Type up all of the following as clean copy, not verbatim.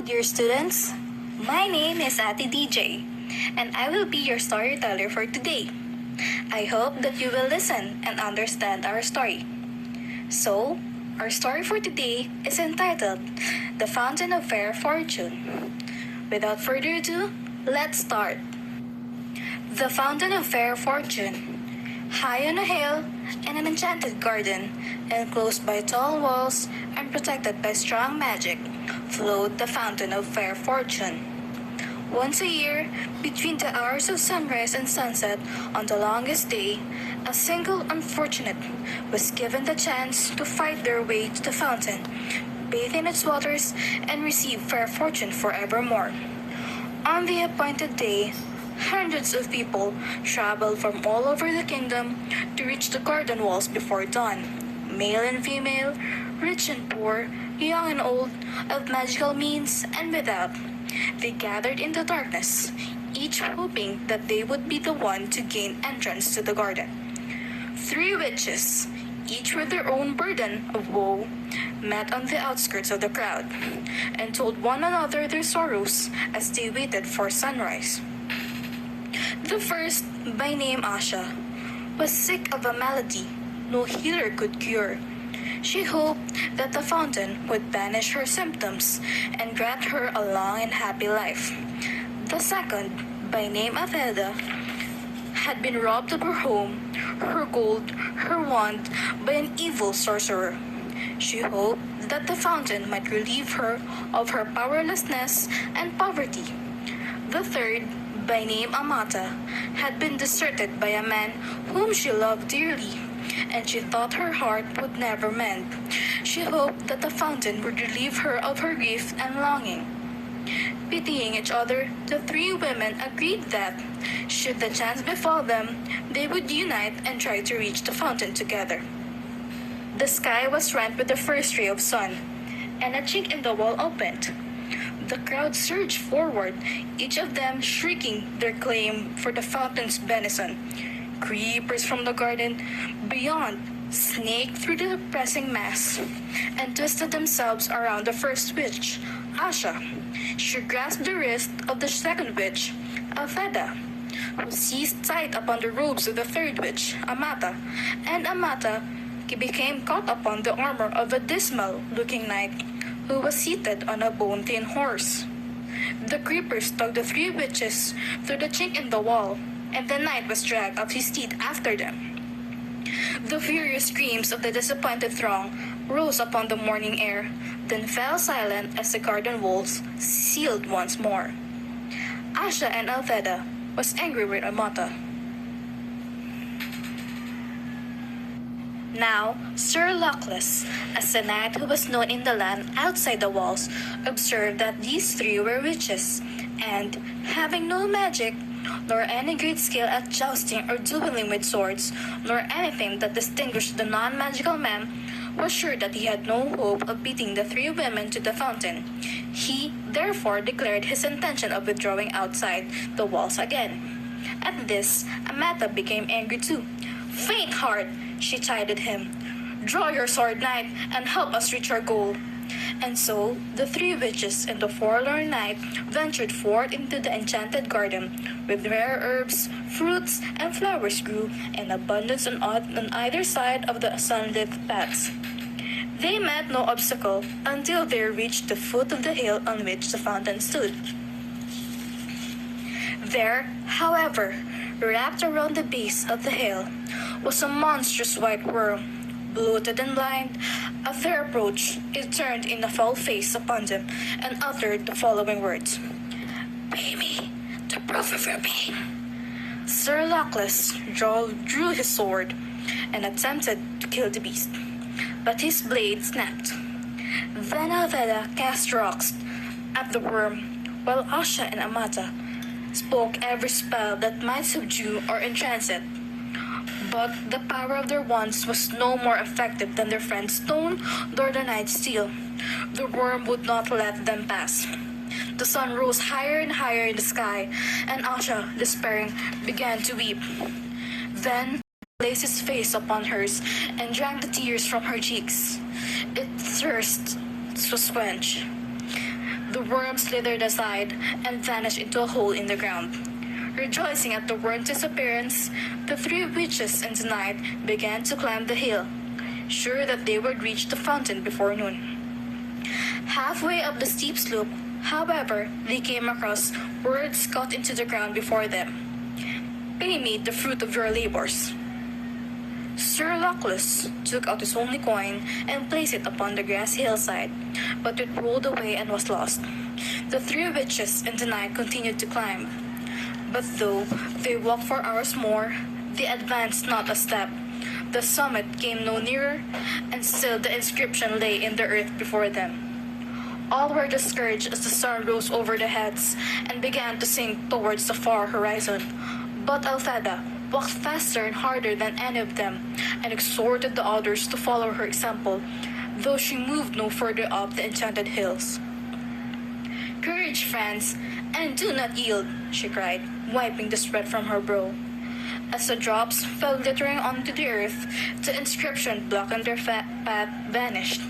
dear students. My name is Ate DJ, and I will be your storyteller for today. I hope that you will listen and understand our story. So, our story for today is entitled The Fountain of Fair Fortune. Without further ado, let's start. The Fountain of Fair Fortune. High on a hill, in an enchanted garden, enclosed by tall walls and protected by strong magic, flowed the Fountain of Fair Fortune. Once a year, between the hours of sunrise and sunset on the longest day, a single unfortunate was given the chance to fight their way to the fountain, bathe in its waters, and receive fair fortune forevermore. On the appointed day, hundreds of people traveled from all over the kingdom to reach the garden walls before dawn. Male and female, rich and poor, young and old, of magical means and without. They gathered in the darkness, each hoping that they would be the one to gain entrance to the garden. 3 witches, each with their own burden of woe, met on the outskirts of the crowd and told one another their sorrows as they waited for sunrise. The first, by name Asha, was sick of a malady no healer could cure. She hoped that the fountain would banish her symptoms and grant her a long and happy life. The second, by name Atheda, had been robbed of her home, her gold, her wand by an evil sorcerer. She hoped that the fountain might relieve her of her powerlessness and poverty. The third, by name Amata, had been deserted by a man whom she loved dearly, and she thought her heart would never mend. She hoped that the fountain would relieve her of her grief and longing. Pitying each other, the 3 women agreed that, should the chance befall them, they would unite and try to reach the fountain together. The sky was rent with the first ray of sun, and a chink in the wall opened. The crowd surged forward, each of them shrieking their claim for the fountain's benison. Creepers from the garden beyond snaked through the pressing mass and twisted themselves around the first witch, Asha. She grasped the wrist of the second witch, Altheda, who seized tight upon the robes of the third witch, Amata, and Amata became caught upon the armor of a dismal-looking knight who was seated on a bone-thin horse. The creepers tugged the 3 witches through the chink in the wall, and the knight was dragged off his steed after them. The furious screams of the disappointed throng rose upon the morning air, then fell silent as the garden walls sealed once more. Asha and Altheda was angry with Amata. Now, Sir Luckless, as a knight who was known in the land outside the walls, observed that these 3 were witches, and, having no magic, nor any great skill at jousting or dueling with swords, nor anything that distinguished the non-magical man, was sure that he had no hope of beating the 3 women to the fountain. He, therefore, declared his intention of withdrawing outside the walls again. At this, Amata became angry too. "Faint heart!" she chided him. "Draw your sword, knight, and help us reach our goal." And so, the 3 witches and the forlorn knight ventured forth into the enchanted garden, with rare herbs, fruits, and flowers grew in abundance on either side of the sunlit paths. They met no obstacle until they reached the foot of the hill on which the fountain stood. There, however, wrapped around the base of the hill, was a monstrous white worm. Bloated and blind, at their approach, it turned in a foul face upon them and uttered the following words: "Pay me the proof of your pain." Sir Luckless drew his sword and attempted to kill the beast, but his blade snapped. Then Altheda cast rocks at the worm, while Asha and Amata spoke every spell that might subdue or entrance it. But the power of their wands was no more effective than their friend's stone nor the knight's steel. The worm would not let them pass. The sun rose higher and higher in the sky, and Asha, despairing, began to weep. Then he placed his face upon hers and drank the tears from her cheeks. Its thirst was quenched. The worm slithered aside and vanished into a hole in the ground. Rejoicing at the worm's disappearance, the three witches in the night began to climb the hill, sure that they would reach the fountain before noon. Halfway up the steep slope, however, they came across words cut into the ground before them. "Pay me the fruit of your labors." Sir Luckless took out his only coin and placed it upon the grassy hillside, but it rolled away and was lost. The three witches in the night continued to climb, but though they walked for hours more, they advanced not a step. The summit came no nearer, and still the inscription lay in the earth before them. All were discouraged as the sun rose over their heads and began to sink towards the far horizon. But Altheda walked faster and harder than any of them, and exhorted the others to follow her example, though she moved no further up the enchanted hills. "Courage, friends, and do not yield," she cried, wiping the sweat from her brow. As the drops fell glittering onto the earth, the inscription blocking their path vanished.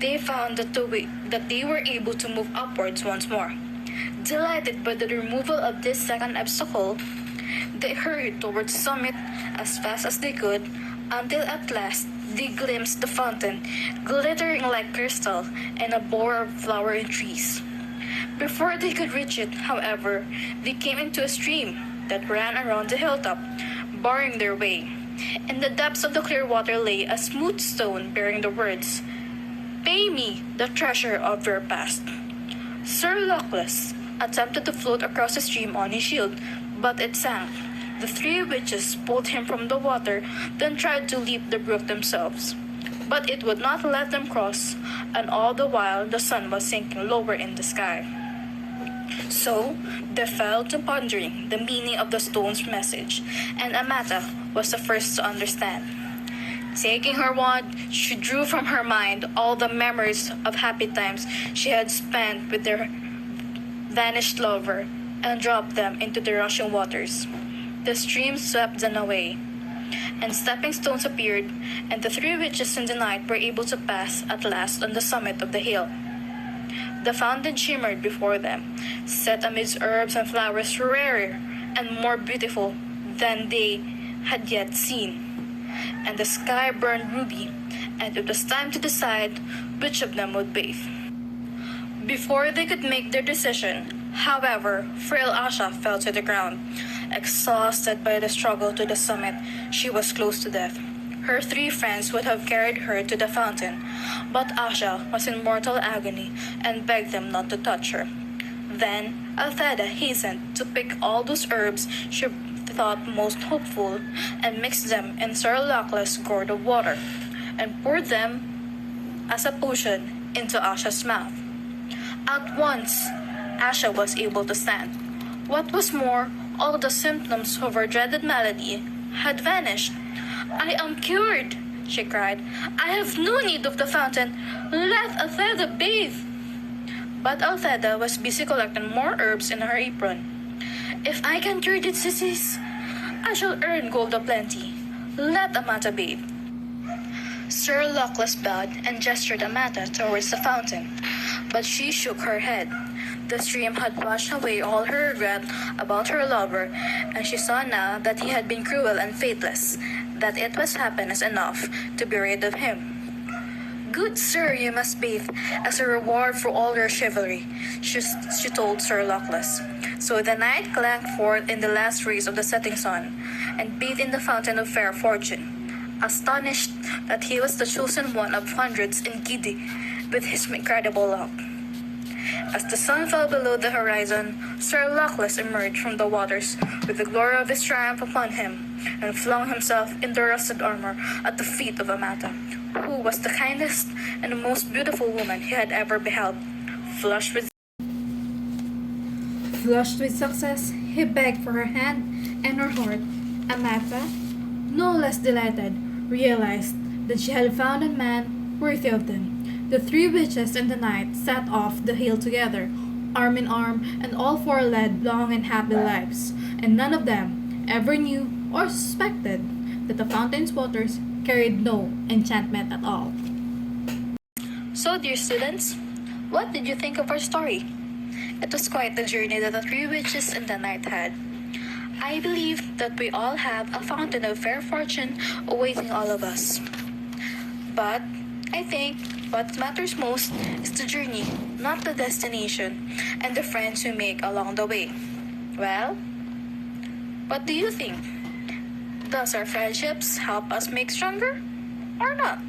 They found that they were able to move upwards once more. Delighted by the removal of this second obstacle, they hurried towards the summit as fast as they could, until at last they glimpsed the fountain, glittering like crystal, and a bower of flowering trees. Before they could reach it, however, they came into a stream that ran around the hilltop, barring their way. In the depths of the clear water lay a smooth stone bearing the words, "Pay me the treasure of your past." Sir Luckless attempted to float across the stream on his shield, but it sank. The three witches pulled him from the water, then tried to leap the brook themselves. But it would not let them cross, and all the while the sun was sinking lower in the sky. So they fell to pondering the meaning of the stone's message, and Amata was the first to understand. Taking her wand, she drew from her mind all the memories of happy times she had spent with their vanished lover, and dropped them into the rushing waters. The stream swept them away, and stepping stones appeared, and the three witches in the night were able to pass at last on the summit of the hill. The fountain shimmered before them, set amidst herbs and flowers rarer and more beautiful than they had yet seen. And the sky burned ruby, and it was time to decide which of them would bathe. Before they could make their decision, however, frail Asha fell to the ground. Exhausted by the struggle to the summit, she was close to death. Her three friends would have carried her to the fountain, but Asha was in mortal agony and begged them not to touch her. Then Altheda hastened to pick all those herbs she thought most hopeful and mixed them in Sir Luckless' gourd of water, and poured them as a potion into Asha's mouth. At once, Asha was able to stand. What was more, all the symptoms of her dreaded malady had vanished. "I am cured," she cried. "I have no need of the fountain. Let Altheda bathe." But Altheda was busy collecting more herbs in her apron. "If I can cure this disease, I shall earn gold aplenty. Let Amata bathe." Sir Luckless bowed and gestured Amata towards the fountain, but she shook her head. The stream had washed away all her regret about her lover, and she saw now that he had been cruel and faithless, that it was happiness enough to be rid of him. "Good sir, you must bathe, as a reward for all your chivalry," she told Sir Luckless. So the knight glanced forth in the last rays of the setting sun, and bathed in the fountain of fair fortune, astonished that he was the chosen one of hundreds and giddy with his incredible luck. As the sun fell below the horizon, Sir Luckless emerged from the waters with the glory of his triumph upon him, and flung himself in the rusted armor at the feet of Amata, who was the kindest and the most beautiful woman he had ever beheld. Flushed with success, he begged for her hand and her heart. Amata, no less delighted, realized that she had found a man worthy of them. The three witches in the night set off the hill together, arm in arm, and all four led long and happy lives, and none of them ever knew or suspected that the fountain's waters carried no enchantment at all. So, dear students, What did you think of our story? It was quite the journey that the three witches and the knight had. I believe that we all have a fountain of fair fortune awaiting all of us. But I think what matters most is the journey, not the destination, and the friends we make along the way. Well, what do you think? Does our friendships help us make stronger or not?